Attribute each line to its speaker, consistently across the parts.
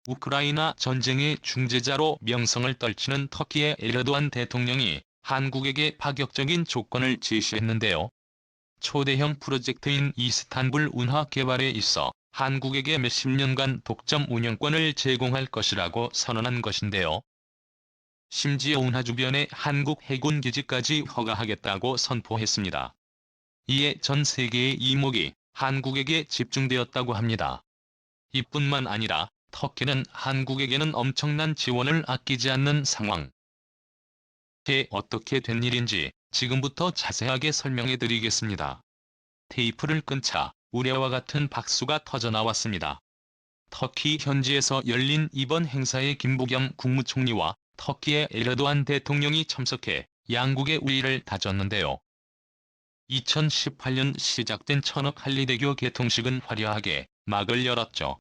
Speaker 1: 우크라이나 전쟁의 중재자로 명성을 떨치는 터키의 에르도안 대통령이 한국에게 파격적인 조건을 제시했는데요. 초대형 프로젝트인 이스탄불 운하 개발에 있어 한국에게 몇십 년간 독점 운영권을 제공할 것이라고 선언한 것인데요. 심지어 운하 주변에 한국 해군 기지까지 허가하겠다고 선포했습니다. 이에 전 세계의 이목이 한국에게 집중되었다고 합니다. 이뿐만 아니라 터키는 한국에게는 엄청난 지원을 아끼지 않는 상황. 어떻게 된 일인지 지금부터 자세하게 설명해 드리겠습니다. 테이프를 끊자 우레와 같은 박수가 터져나왔습니다. 터키 현지에서 열린 이번 행사에 김부겸 국무총리와 터키의 에르도안 대통령이 참석해 양국의 우위를 다졌는데요. 2018년 시작된 천억 한리대교 개통식은 화려하게 막을 열었죠.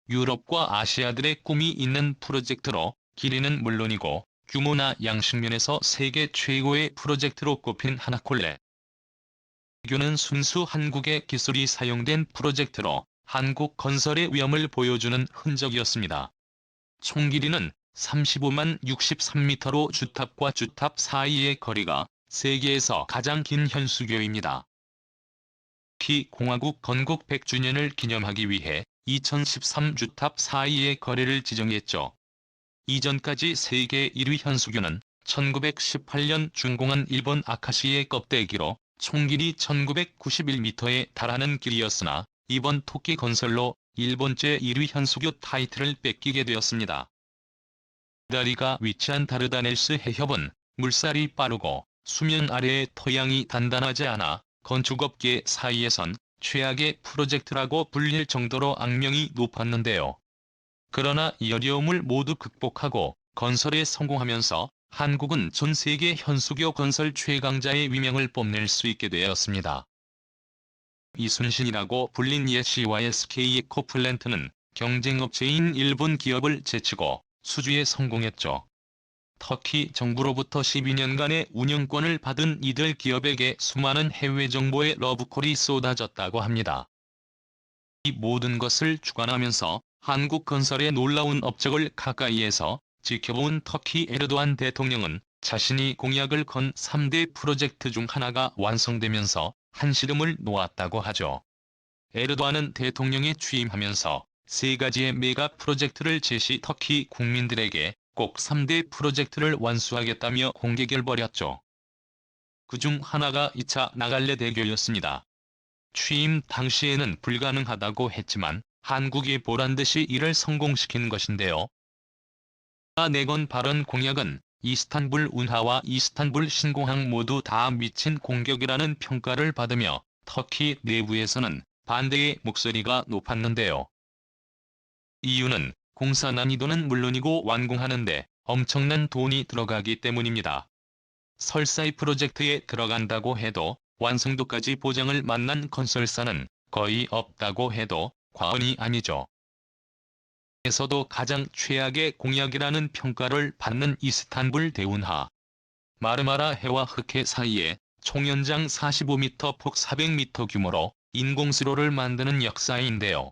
Speaker 1: 유럽과 아시아들의 꿈이 있는 프로젝트로 길이는 물론이고 규모나 양식면에서 세계 최고의 프로젝트로 꼽힌 하나콜레. 대교는 순수 한국의 기술이 사용된 프로젝트로 한국 건설의 위엄을 보여주는 흔적이었습니다. 총 길이는 35만 63m로 주탑과 주탑 사이의 거리가 세계에서 가장 긴 현수교입니다. 터키 공화국 건국 100주년을 기념하기 위해 2013 주탑 사이의 거리를 지정했죠. 이전까지 세계 1위 현수교는 1918년 준공한 일본 아카시의 껍데기로 총 길이 1991m에 달하는 길이었으나 이번 토끼 건설로 일본제 1위 현수교 타이틀을 뺏기게 되었습니다. 다리가 위치한 다르다넬스 해협은 물살이 빠르고 수면 아래의 토양이 단단하지 않아 건축업계 사이에선 최악의 프로젝트라고 불릴 정도로 악명이 높았는데요. 그러나 이 어려움을 모두 극복하고 건설에 성공하면서 한국은 전 세계 현수교 건설 최강자의 위명을 뽐낼 수 있게 되었습니다. 이순신이라고 불린 옛 CYSK 에코플랜트는 경쟁업체인 일본 기업을 제치고 수주에 성공했죠. 터키 정부로부터 12년간의 운영권을 받은 이들 기업에게 수많은 해외 정보의 러브콜이 쏟아졌다고 합니다. 이 모든 것을 주관하면서 한국 건설의 놀라운 업적을 가까이에서 지켜본 터키 에르도안 대통령은 자신이 공약을 건 3대 프로젝트 중 하나가 완성되면서 한시름을 놓았다고 하죠. 에르도안은 대통령에 취임하면서 3가지의 메가 프로젝트를 제시 터키 국민들에게 꼭 3대 프로젝트를 완수하겠다며 공개를 벌였죠. 그중 하나가 2차 나갈레 대교였습니다. 취임 당시에는 불가능하다고 했지만 한국이 보란듯이 이를 성공시킨 것인데요. 내건 발언 공약은 이스탄불 운하와 이스탄불 신공항 모두 다 미친 공격이라는 평가를 받으며 터키 내부에서는 반대의 목소리가 높았는데요. 이유는 공사 난이도는 물론이고 완공하는데 엄청난 돈이 들어가기 때문입니다. 설사 이 프로젝트에 들어간다고 해도 완성도까지 보장을 만난 건설사는 거의 없다고 해도 과언이 아니죠. 에서도 가장 최악의 공약이라는 평가를 받는 이스탄불 대운하. 마르마라 해와 흑해 사이에 총연장 45m 폭 400m 규모로 인공수로를 만드는 역사인데요.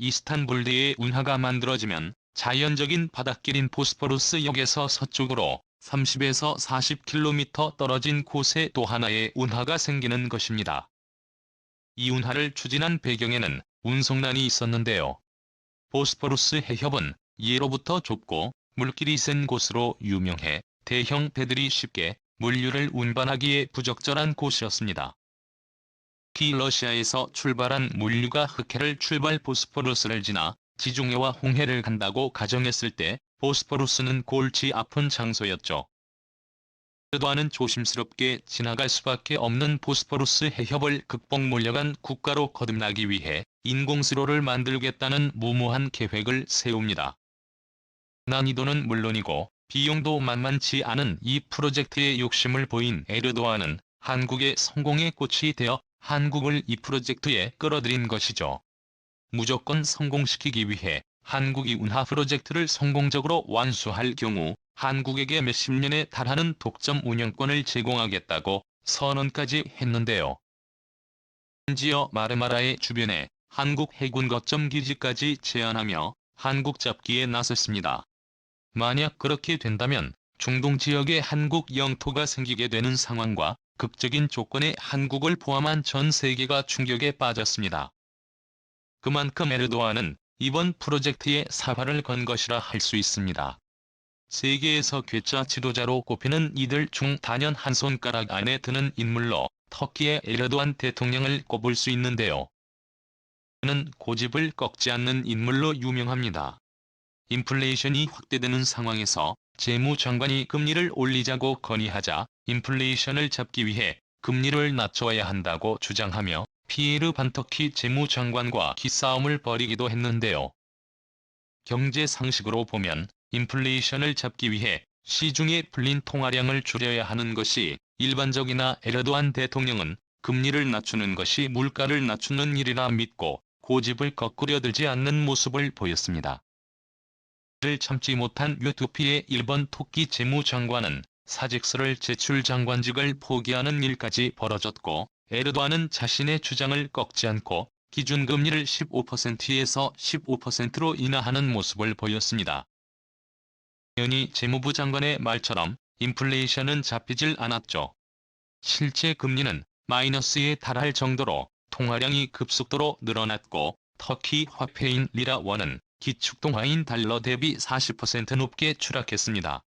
Speaker 1: 이스탄불대의 운하가 만들어지면 자연적인 바닷길인 보스포루스 역에서 서쪽으로 30에서 40km 떨어진 곳에 또 하나의 운하가 생기는 것입니다. 이 운하를 추진한 배경에는 운송난이 있었는데요. 보스포루스 해협은 예로부터 좁고 물길이 센 곳으로 유명해 대형 배들이 쉽게 물류를 운반하기에 부적절한 곳이었습니다. 특히 러시아에서 출발한 물류가 흑해를 출발 보스포루스를 지나 지중해와 홍해를 간다고 가정했을 때 보스포루스는 골치 아픈 장소였죠. 에르도안은 조심스럽게 지나갈 수밖에 없는 보스포루스 해협을 극복 몰려간 국가로 거듭나기 위해 인공수로를 만들겠다는 무모한 계획을 세웁니다. 난이도는 물론이고 비용도 만만치 않은 이 프로젝트에 욕심을 보인 에르도안은 한국의 성공의 꽃이 되어 한국을 이 프로젝트에 끌어들인 것이죠. 무조건 성공시키기 위해 한국이 운하 프로젝트를 성공적으로 완수할 경우 한국에게 몇십 년에 달하는 독점 운영권을 제공하겠다고 선언까지 했는데요. 심지어 마르마라의 주변에 한국 해군 거점 기지까지 제안하며 한국 잡기에 나섰습니다. 만약 그렇게 된다면 중동 지역에 한국 영토가 생기게 되는 상황과 극적인 조건에 한국을 포함한 전 세계가 충격에 빠졌습니다. 그만큼 에르도안은 이번 프로젝트에 사활을 건 것이라 할 수 있습니다. 세계에서 괴짜 지도자로 꼽히는 이들 중 단연 한 손가락 안에 드는 인물로 터키의 에르도안 대통령을 꼽을 수 있는데요. 그는 고집을 꺾지 않는 인물로 유명합니다. 인플레이션이 확대되는 상황에서 재무장관이 금리를 올리자고 건의하자 인플레이션을 잡기 위해 금리를 낮춰야 한다고 주장하며 피에르 반터키 재무장관과 기싸움을 벌이기도 했는데요. 경제 상식으로 보면 인플레이션을 잡기 위해 시중에 풀린 통화량을 줄여야 하는 것이 일반적이나 에르도안 대통령은 금리를 낮추는 것이 물가를 낮추는 일이라 믿고 고집을 거꾸려 들지 않는 모습을 보였습니다. 를 참지 못한 유투피의 일본 토끼 재무장관은 사직서를 제출 장관직을 포기하는 일까지 벌어졌고 에르도안은 자신의 주장을 꺾지 않고 기준금리를 15%에서 15%로 인하하는 모습을 보였습니다. 연이 재무부 장관의 말처럼 인플레이션은 잡히질 않았죠. 실제 금리는 마이너스에 달할 정도로 통화량이 급속도로 늘어났고 터키 화폐인 리라 원은 기축통화인 달러 대비 40% 높게 추락했습니다.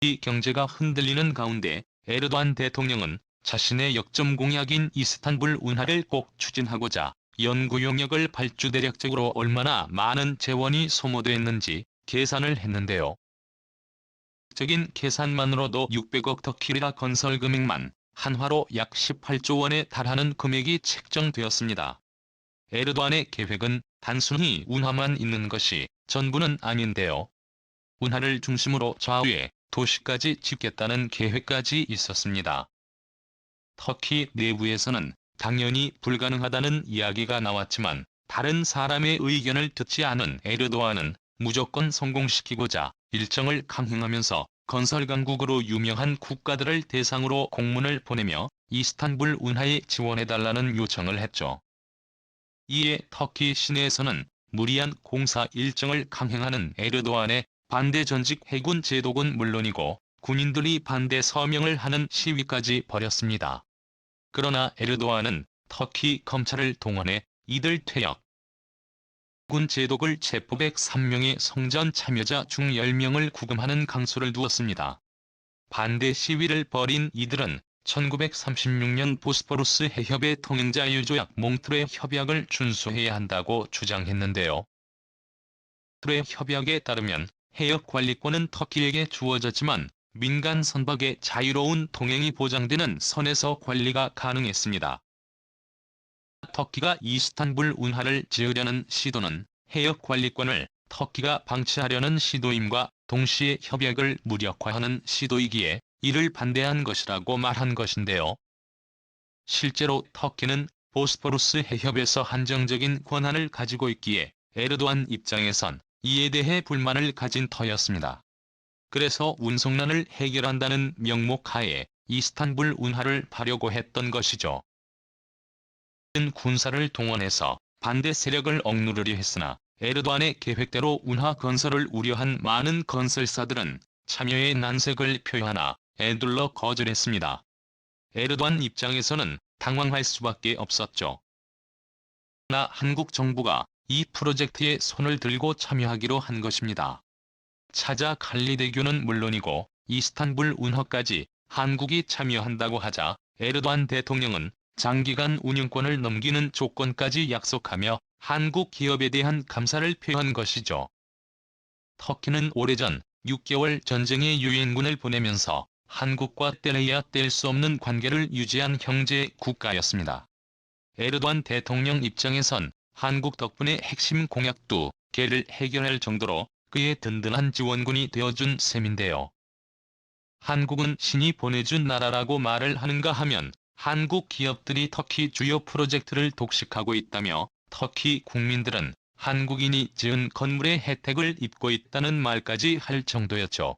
Speaker 1: 이 경제가 흔들리는 가운데 에르도안 대통령은 자신의 역점 공약인 이스탄불 운하를 꼭 추진하고자 연구 용역을 발주대략적으로 얼마나 많은 재원이 소모됐는지 계산을 했는데요. 적인 계산만으로도 600억 터키리라 건설 금액만 한화로 약 18조 원에 달하는 금액이 책정되었습니다. 에르도안의 계획은 단순히 운하만 있는 것이 전부는 아닌데요. 운하를 중심으로 좌우에 도시까지 짓겠다는 계획까지 있었습니다. 터키 내부에서는 당연히 불가능하다는 이야기가 나왔지만 다른 사람의 의견을 듣지 않은 에르도안은 무조건 성공시키고자 일정을 강행하면서 건설 강국으로 유명한 국가들을 대상으로 공문을 보내며 이스탄불 운하에 지원해달라는 요청을 했죠. 이에 터키 시내에서는 무리한 공사 일정을 강행하는 에르도안의 반대 전직 해군 제독은 물론이고 군인들이 반대 서명을 하는 시위까지 벌였습니다. 그러나 에르도안은 터키 검찰을 동원해 이들 퇴역 군 제독을 체포 103명의 성전 참여자 중 10명을 구금하는 강수를 두었습니다. 반대 시위를 벌인 이들은 1936년 보스포루스 해협의 통행자유조약 몽트레 협약을 준수해야 한다고 주장했는데요. 몽트레 협약에 따르면 해역 관리권은 터키에게 주어졌지만 민간 선박의 자유로운 통행이 보장되는 선에서 관리가 가능했습니다. 터키가 이스탄불 운하를 지으려는 시도는 해역 관리권을 터키가 방치하려는 시도임과 동시에 협약을 무력화하는 시도이기에 이를 반대한 것이라고 말한 것인데요. 실제로 터키는 보스포루스 해협에서 한정적인 권한을 가지고 있기에 에르도안 입장에선 이에 대해 불만을 가진 터였습니다. 그래서 운송난을 해결한다는 명목하에 이스탄불 운하를 파려고 했던 것이죠. 군사를 동원해서 반대 세력을 억누르려 했으나 에르도안의 계획대로 운하 건설을 우려한 많은 건설사들은 참여의 난색을 표하나 에둘러 거절했습니다. 에르도안 입장에서는 당황할 수밖에 없었죠. 그러나 한국 정부가 이 프로젝트에 손을 들고 참여하기로 한 것입니다. 차자 칼리대교는 물론이고 이스탄불 운하까지 한국이 참여한다고 하자 에르도안 대통령은 장기간 운영권을 넘기는 조건까지 약속하며 한국 기업에 대한 감사를 표한 것이죠. 터키는 오래전 6개월 전쟁의 유엔군을 보내면서 한국과 떼려야 뗄 수 없는 관계를 유지한 형제 국가였습니다. 에르도안 대통령 입장에선 한국 덕분에 핵심 공약 2개를 해결할 정도로 그의 든든한 지원군이 되어준 셈인데요. 한국은 신이 보내준 나라라고 말을 하는가 하면 한국 기업들이 터키 주요 프로젝트를 독식하고 있다며 터키 국민들은 한국인이 지은 건물의 혜택을 입고 있다는 말까지 할 정도였죠.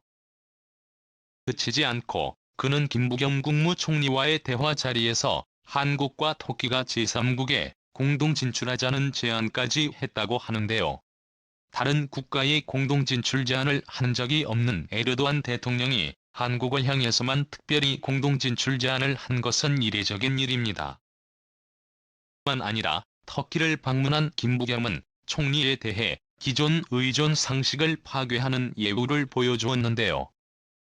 Speaker 1: 그치지 않고 그는 김부겸 국무총리와의 대화 자리에서 한국과 터키가 제3국에 공동 진출하자는 제안까지 했다고 하는데요. 다른 국가의 공동 진출 제안을 한 적이 없는 에르도안 대통령이 한국을 향해서만 특별히 공동 진출 제안을 한 것은 이례적인 일입니다. 뿐만 아니라 터키를 방문한 김부겸은 총리에 대해 기존 의존 상식을 파괴하는 예우를 보여주었는데요.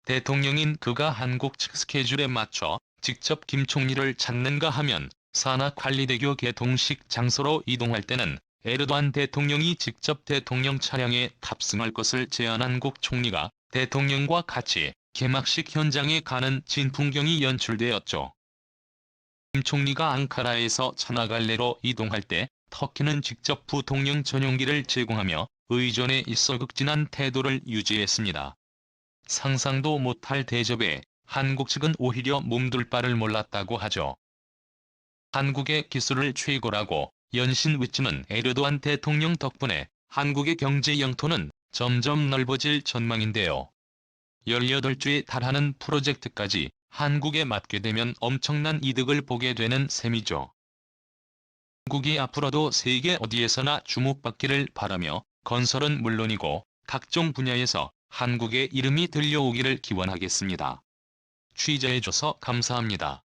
Speaker 1: 대통령인 그가 한국 측 스케줄에 맞춰 직접 김 총리를 찾는가 하면 산악관리대교 개통식 장소로 이동할 때는 에르도안 대통령이 직접 대통령 차량에 탑승할 것을 제안한 한국 총리가 대통령과 같이 개막식 현장에 가는 진풍경이 연출되었죠. 김 총리가 앙카라에서 차나갈레로 이동할 때 터키는 직접 부통령 전용기를 제공하며 의존에 있어 극진한 태도를 유지했습니다. 상상도 못할 대접에 한국 측은 오히려 몸둘 바를 몰랐다고 하죠. 한국의 기술을 최고라고 연신 외치는 에르도안 대통령 덕분에 한국의 경제 영토는 점점 넓어질 전망인데요. 18주에 달하는 프로젝트까지 한국에 맡게 되면 엄청난 이득을 보게 되는 셈이죠. 한국이 앞으로도 세계 어디에서나 주목받기를 바라며 건설은 물론이고 각종 분야에서 한국의 이름이 들려오기를 기원하겠습니다. 취재해줘서 감사합니다.